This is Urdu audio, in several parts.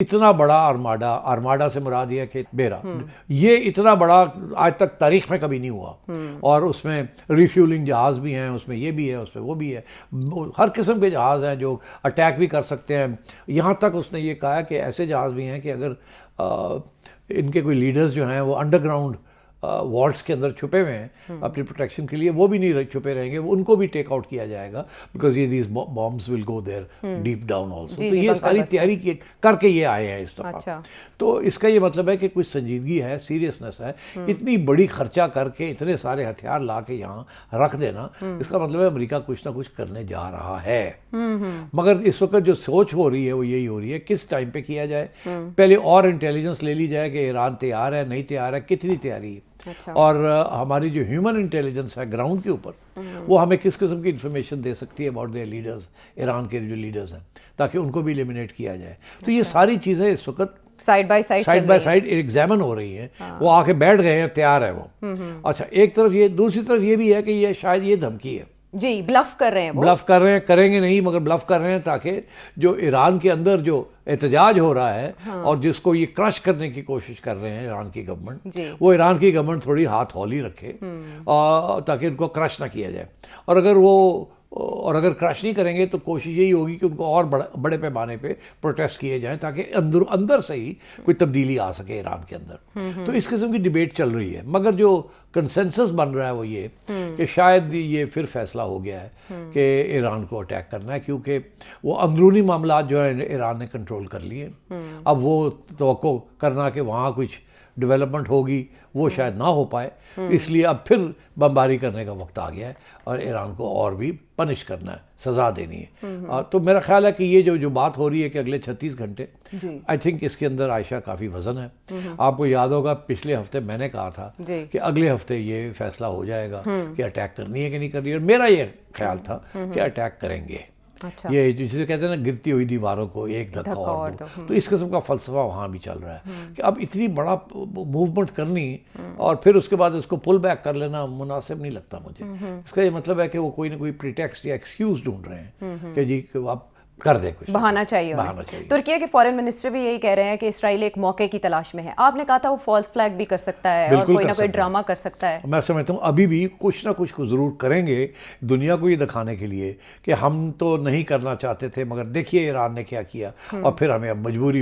اتنا بڑا آرماڈا سے مراد یہ ہے کہ بیڑا، یہ اتنا بڑا آج تک تاریخ میں کبھی نہیں ہوا، اور اس میں ریفیولنگ جہاز بھی ہیں، اس میں یہ بھی ہے، اس میں وہ بھی ہے، ہر قسم کے جہاز ہیں جو اٹیک بھی کر سکتے ہیں۔ یہاں تک اس نے یہ کہا کہ ایسے جہاز بھی ہیں کہ اگر ان کے کوئی لیڈرز جو ہیں وہ انڈر گراؤنڈ وارڈس کے اندر چھپے ہوئے ہیں اپنی پروٹیکشن کے لیے، وہ بھی نہیں چھپے رہیں گے، ان کو بھی ٹیک آؤٹ کیا جائے گا، بیکاز یہ these Bombas will go there deep down also. تو یہ ساری تیاری کر کے یہ آئے ہیں اس دفعہ۔ تو اس کا یہ مطلب ہے کہ کچھ سنجیدگی ہے، سیریسنس ہے۔ اتنی بڑی خرچہ کر کے اتنے سارے ہتھیار لا کے یہاں رکھ دینا، اس کا مطلب ہے امریکہ کچھ نہ کچھ کرنے جا رہا ہے۔ مگر اس وقت جو سوچ ہو رہی ہے وہ یہی ہو رہی ہے کس ٹائم پہ کیا جائے، پہلے اور انٹیلیجنس لے لی جائے کہ ایران تیار ہے نہیں تیار ہے، کتنی تیاری ہے، اور ہماری جو ہیومن انٹیلیجنس ہے گراؤنڈ کے اوپر، وہ ہمیں کس قسم کی انفارمیشن دے سکتی ہے اباؤٹ دیئر لیڈرز، ایران کے جو لیڈرز ہیں، تاکہ ان کو بھی ایلیمنیٹ کیا جائے۔ تو یہ ساری چیزیں اس وقت سائڈ بائی سائڈ ایگزامن ہو رہی ہیں، وہ آ کے بیٹھ گئے ہیں، تیار ہے وہ۔ اچھا، ایک طرف یہ، دوسری طرف یہ بھی ہے کہ یہ شاید یہ دھمکی ہے، جی بلف کر رہے ہیں، بلف کر رہے ہیں، کریں گے نہیں مگر بلف کر رہے ہیں، تاکہ جو ایران کے اندر جو احتجاج ہو رہا ہے اور جس کو یہ کرش کرنے کی کوشش کر رہے ہیں ایران کی گورنمنٹ، وہ ایران کی گورنمنٹ تھوڑی ہاتھ ہولی رکھے تاکہ ان کو کرش نہ کیا جائے، اور اگر کرش نہیں کریں گے تو کوشش یہی ہوگی کہ ان کو اور بڑے پیمانے پہ پروٹیسٹ کیے جائیں، تاکہ اندر سے ہی کوئی تبدیلی آ سکے ایران کے اندر۔ تو اس قسم کی ڈیبیٹ چل رہی ہے، مگر جو کنسنسس بن رہا ہے وہ یہ کہ شاید یہ پھر فیصلہ ہو گیا ہے کہ ایران کو اٹیک کرنا ہے، کیونکہ وہ اندرونی معاملات جو ہیں ایران نے کنٹرول کر لیے۔ اب وہ توقع کرنا کہ وہاں کچھ ڈیولپمنٹ ہوگی وہ شاید نہ ہو پائے، اس لیے اب پھر بمباری کرنے کا وقت آ گیا ہے اور ایران کو اور بھی پنش کرنا ہے، سزا دینی ہے۔ تو میرا خیال ہے کہ یہ جو بات ہو رہی ہے کہ اگلے 36 گھنٹے، آئی تھنک اس کے اندر عائشہ کافی وزن ہے۔ آپ کو یاد ہوگا پچھلے ہفتے میں نے کہا تھا کہ اگلے ہفتے یہ فیصلہ ہو جائے گا کہ اٹیک کرنی ہے کہ نہیں کرنی ہے، اور میرا یہ خیال تھا کہ اٹیک کریں گے۔ یہ جسے کہتے ہیں نا گرتی ہوئی دیواروں کو ایک دھکا اور دو، تو اس قسم کا فلسفہ وہاں بھی چل رہا ہے کہ اب اتنی بڑا موومنٹ کرنی اور پھر اس کے بعد اس کو پل بیک کر لینا مناسب نہیں لگتا مجھے۔ اس کا یہ مطلب ہے کہ وہ کوئی نہ کوئی پریٹیکسٹ یا ایکسکیوز ڈھونڈ رہے ہیں کہ جی آپ کر دیں، کچھ بہانا چاہیے۔ ترکیہ کے فارن منسٹر بھی یہی کہہ رہے ہیں کہ اسرائیل ایک موقع کی تلاش میں ہے۔ آپ نے کہا تھا وہ فالس فلیگ بھی کر سکتا ہے اور کوئی نہ کوئی ڈرامہ کر سکتا ہے۔ میں سمجھتا ہوں ابھی بھی کچھ نہ کچھ ضرور کریں گے دنیا کو یہ دکھانے کے لیے کہ ہم تو نہیں کرنا چاہتے تھے، مگر دیکھیے ایران نے کیا کیا، اور پھر ہمیں اب مجبور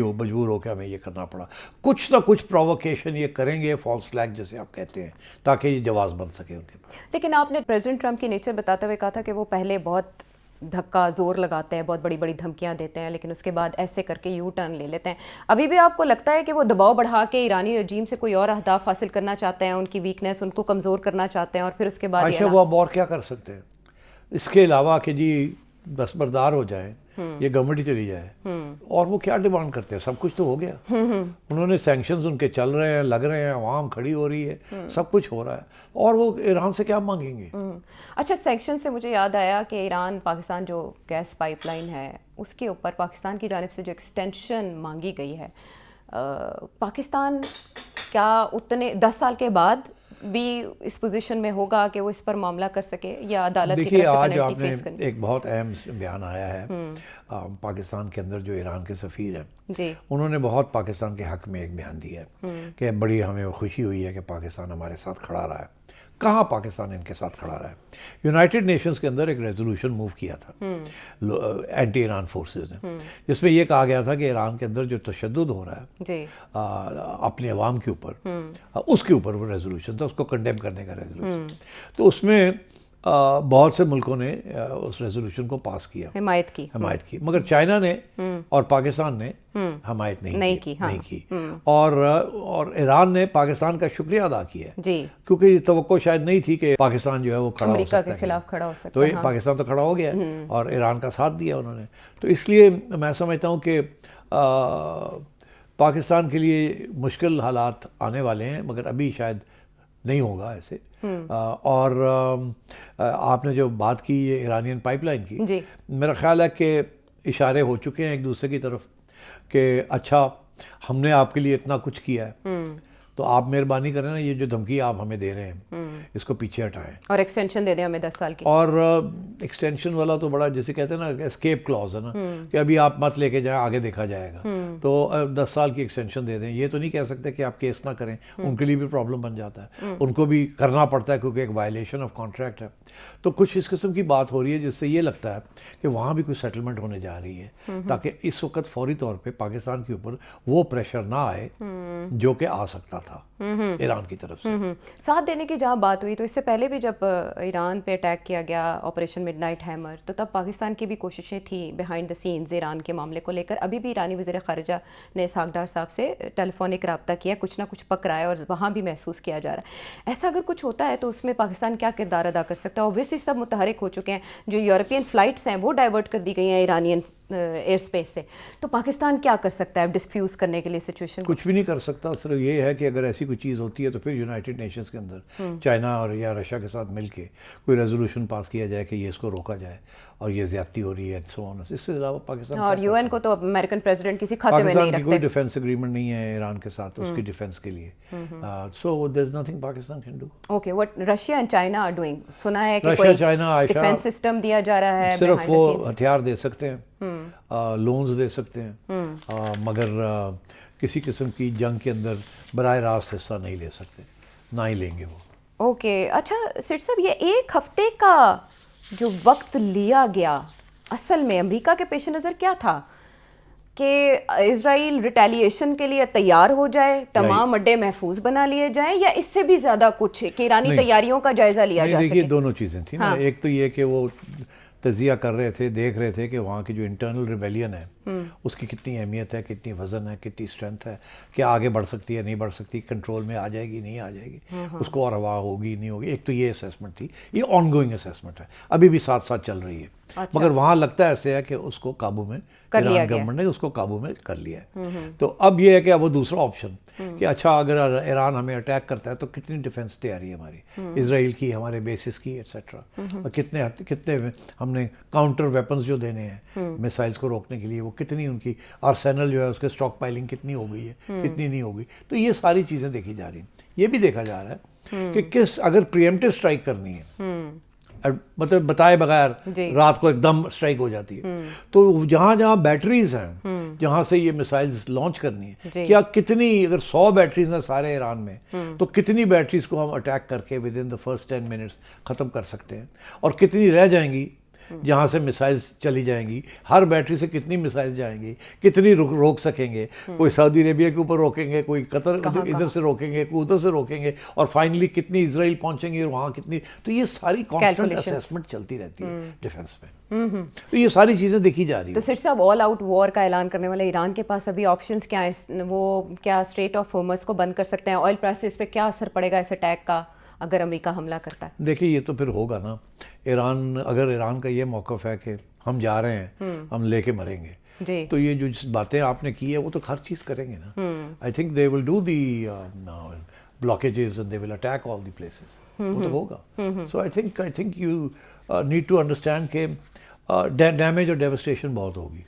ہو کے ہمیں یہ کرنا پڑا۔ کچھ نہ کچھ پرووکیشن یہ کریں گے، فالس فلیگ جیسے آپ کہتے ہیں، تاکہ یہ جواز بن سکے ان کے پاس۔ لیکن آپ نے پریزیڈنٹ ٹرمپ کی نیچر بتاتے ہوئے کہا تھا کہ وہ پہلے بہت دھکا زور لگاتے ہیں، بہت بڑی بڑی دھمکیاں دیتے ہیں، لیکن اس کے بعد ایسے کر کے یو ٹرن لے لیتے ہیں۔ ابھی بھی آپ کو لگتا ہے کہ وہ دباؤ بڑھا کے ایرانی رجیم سے کوئی اور اہداف حاصل کرنا چاہتے ہیں، ان کی ویکنیس ان کو کمزور کرنا چاہتے ہیں، اور پھر اس کے بعد عائشہ وہ اب اور کیا کر سکتے ہیں اس کے علاوہ کہ جی دستبردار ہو جائیں، یہ گورنمنٹ ہی چلی جائے، اور وہ کیا ڈیمانڈ کرتے ہیں؟ سب کچھ تو ہو گیا، انہوں نے سینکشنز ان کے چل رہے ہیں، لگ رہے ہیں، عوام کھڑی ہو رہی ہے، سب کچھ ہو رہا ہے، اور وہ ایران سے کیا مانگیں گے؟ اچھا، سینکشن سے مجھے یاد آیا کہ ایران پاکستان جو گیس پائپ لائن ہے اس کے اوپر پاکستان کی جانب سے جو ایکسٹینشن مانگی گئی ہے، پاکستان کیا اتنے 10 سال کے بعد بھی اس پوزیشن میں ہوگا کہ وہ اس پر معاملہ کر سکے، یا عدالت کی طرف سے دیکھیے آج پینلٹی آپ نے فیس کرنی؟ ایک بہت اہم بیان آیا ہے پاکستان کے اندر، جو ایران کے سفیر ہیں جی، انہوں نے بہت پاکستان کے حق میں ایک بیان دیا ہے کہ بڑی ہمیں خوشی ہوئی ہے کہ پاکستان ہمارے ساتھ کھڑا رہا ہے۔ کہاں پاکستان ان کے ساتھ کھڑا رہا ہے؟ یونائٹڈ نیشنز کے اندر ایک ریزولوشن موو کیا تھا اینٹی ایران فورسز نے، جس میں یہ کہا گیا تھا کہ ایران کے اندر جو تشدد ہو رہا ہے جی، اپنے عوام کے اوپر، اس کے اوپر وہ ریزولوشن تھا، اس کو کنڈیم کرنے کا ریزولوشن۔ تو اس میں بہت سے ملکوں نے اس ریزولوشن کو پاس کیا، حمایت کی، مگر چائنا نے اور پاکستان نے حمایت نہیں کی، اور ایران نے پاکستان کا شکریہ ادا کیا ہے، کیونکہ یہ توقع شاید نہیں تھی کہ پاکستان جو ہے وہ کھڑا ہو سکتا ہے، امریکہ کے خلاف کھڑا ہو سکتا ہے، تو پاکستان تو کھڑا ہو گیا ہے اور ایران کا ساتھ دیا انہوں نے۔ تو اس لیے میں سمجھتا ہوں کہ پاکستان کے لیے مشکل حالات آنے والے ہیں، مگر ابھی شاید نہیں ہوگا ایسے۔ اور آپ نے جو بات کی یہ ایرانین پائپ لائن کی، میرا خیال ہے کہ اشارے ہو چکے ہیں ایک دوسرے کی طرف کہ اچھا ہم نے آپ کے لیے اتنا کچھ کیا ہے، تو آپ مہربانی کریں نا، یہ جو دھمکی آپ ہمیں دے رہے ہیں اس کو پیچھے ہٹائیں، اور ایکسٹینشن دے دیں ہمیں 10 سال کی. اور ایکسٹینشن والا تو بڑا جیسے کہتے ہیں نا اسکیپ کلاز ہے نا، کہ ابھی آپ مت لے کے جائیں، آگے دیکھا جائے گا. تو 10 سال کی ایکسٹینشن دے دیں. یہ تو نہیں کہہ سکتے کہ آپ کیس نہ کریں، ان کے لیے بھی پرابلم بن جاتا ہے، ان کو بھی کرنا پڑتا ہے کیونکہ ایک وائلیشن آف کانٹریکٹ ہے. تو کچھ اس قسم کی بات ہو رہی ہے جس سے یہ لگتا ہے کہ وہاں بھی کوئی سیٹلمنٹ ہونے جا رہی ہے، تاکہ اس وقت فوری طور پہ پاکستان کے اوپر وہ پریشر نہ آئے جو کہ آ سکتا تھا ایران کی طرف سے. ساتھ دینے کی جہاں بات ہوئی تو اس سے پہلے بھی جب ایران پہ اٹیک کیا گیا آپریشن مڈ نائٹ ہیمر، تو تب پاکستان کی بھی کوششیں تھیں بیہائنڈ دا سینز ایران کے معاملے کو لے کر. ابھی بھی ایرانی وزیر خارجہ نے اسحاق ڈار صاحب سے ٹیلی فونک رابطہ کیا، کچھ نہ کچھ پک رہا ہے اور وہاں بھی محسوس کیا جا رہا ہے. ایسا اگر کچھ ہوتا ہے تو اس میں پاکستان کیا کردار ادا کر سکتا ہے؟ اوبویسلی سب متحرک ہو چکے ہیں، جو یورپین فلائٹس ہیں وہ ڈائیورٹ کر دی گئی ہیں ایرانین ایئر اسپیس سے. تو پاکستان کیا کر سکتا ہے ڈسفیوز کرنے کے لیے سچویشن؟ کچھ بھی نہیں کر سکتا. صرف یہ ہے کہ اگر ایسی کوئی چیز ہوتی ہے تو پھر یونائٹڈ نیشنز کے اندر چائنا اور یا رشیا کے ساتھ مل کے کوئی ریزولوشن پاس کیا جائے کہ یہ اس کو روکا جائے اور یہ زیادتی ہو رہی ہے سو آن. اس سے علاوہ پاکستان اور یو این کو تو امریکن پریزیڈنٹ کسی خطے میں نہیں پاکستان کی کوئی رکھتے. ڈیفینس اگریمنٹ نہیں ہے ایران کے ساتھ اس کی ڈیفینس کے لیے. So there is nothing Pakistan can do. Okay, what Russia and China are doing? سنا ہے کہ رشیا کوئی چائنا عائشہ ڈیفینس سسٹم دیا جا رہا ہے، صرف وہ ہتھیار دے سکتے ہیں، لونز دے سکتے ہیں، مگر کسی قسم کی جنگ کے اندر براہ راست حصہ نہیں لے سکتے، نہ ہی لیں گے وہ. اوکے. اچھا سیٹ صاحب، یہ 1 ہفتے کا جو وقت لیا گیا اصل میں امریکہ کے پیش نظر کیا تھا؟ کہ اسرائیل ریٹیلیشن کے لیے تیار ہو جائے، تمام اڈے محفوظ بنا لیے جائیں، یا اس سے بھی زیادہ کچھ کہ ایرانی تیاریوں کا جائزہ لیا جا سکے؟ دیکھیے دونوں چیزیں تھیں نا. ایک تو یہ کہ وہ تجزیہ کر رہے تھے، دیکھ رہے تھے کہ وہاں کی جو انٹرنل ریبیلین ہے اس کی کتنی اہمیت ہے، کتنی وزن ہے، کتنی اسٹرینتھ ہے، کیا آگے بڑھ سکتی ہے نہیں بڑھ سکتی، کنٹرول میں آ جائے گی نہیں آ جائے گی، اس کو اور ہوا ہوگی نہیں ہوگی. ایک تو یہ اسیسمنٹ تھی، یہ آن گوئنگ اسیسمنٹ ہے، ابھی بھی ساتھ ساتھ چل رہی ہے. مگر وہاں لگتا ہے ایسے ہے کہ اس کو قابو میں ایران گورنمنٹ نے اس کو قابو میں کر لیا ہے. تو اب یہ ہے کہ اب وہ دوسرا آپشن کہ اچھا اگر ایران ہمیں اٹیک کرتا ہے تو کتنی ڈیفینس تیاری ہے ہماری، اسرائیل کی، ہمارے بیسز کی ایٹسیٹرا، کتنے ہم نے کاؤنٹر ویپنز جو دینے ہیں میسائلز کو روکنے کے لیے، وہ کتنی ان کی آرسینل جو ہے اس کے اسٹاک پائلنگ کتنی ہو گئی ہے، کتنی نہیں ہو گئی. تو یہ ساری چیزیں دیکھی جا رہی ہیں. یہ بھی دیکھا جا رہا ہے کہ کس اگر پریمپٹیو اسٹرائک کرنی ہے، مطلب بتائے بغیر رات کو ایک دم اسٹرائک ہو جاتی ہے، تو جہاں جہاں بیٹریز ہیں جہاں سے یہ میسائلز لانچ کرنی ہے، کیا کتنی، اگر 100 بیٹریز ہیں سارے ایران میں تو کتنی بیٹریز کو ہم اٹیک کر کے with in the first 10 minutes ختم کر سکتے ہیں، اور کتنی رہ جائیں گی جہاں سے میسائلز چلی جائیں گی، ہر بیٹری سے کتنی میسائلز جائیں گی، کتنی روک سکیں گے. کوئی سعودی عربیہ کے اوپر روکیں گے، کوئی قطر ادھر سے روکیں گے، کوئی ادھر سے روکیں گے، اور فائنلی کتنی اسرائیل پہنچیں گے اور وہاں کتنی. تو یہ ساری کانسٹنٹ اسیسمنٹ چلتی رہتی ہے ڈیفینس میں. تو یہ ساری چیزیں دیکھی جا رہی ہیں. تو سر صاحب، آل آؤٹ وار کا اعلان کرنے والے ایران کے پاس ابھی آپشنز کیا ہیں؟ وہ کیا اسٹریٹ آف ہارمز کو بند کر سکتے ہیں؟ آئل پرائسز پہ کیا اثر پڑے گا اس اٹیک کا اگر امریکہ حملہ کرتا ہے؟ دیکھیے یہ تو پھر ہوگا نا. اگر ایران کا یہ موقف ہے کہ ہم جا رہے ہیں، ہم لے کے مریں گے، تو یہ جو باتیں آپ نے کی ہے وہ تو ہر چیز کریں گے نا. I think they will do the blockages and they will attack all the places. وہ تو ہوگا. So I think you need to understand کہ ڈیمیج اور ڈیوسٹیشن بہت ہوگی.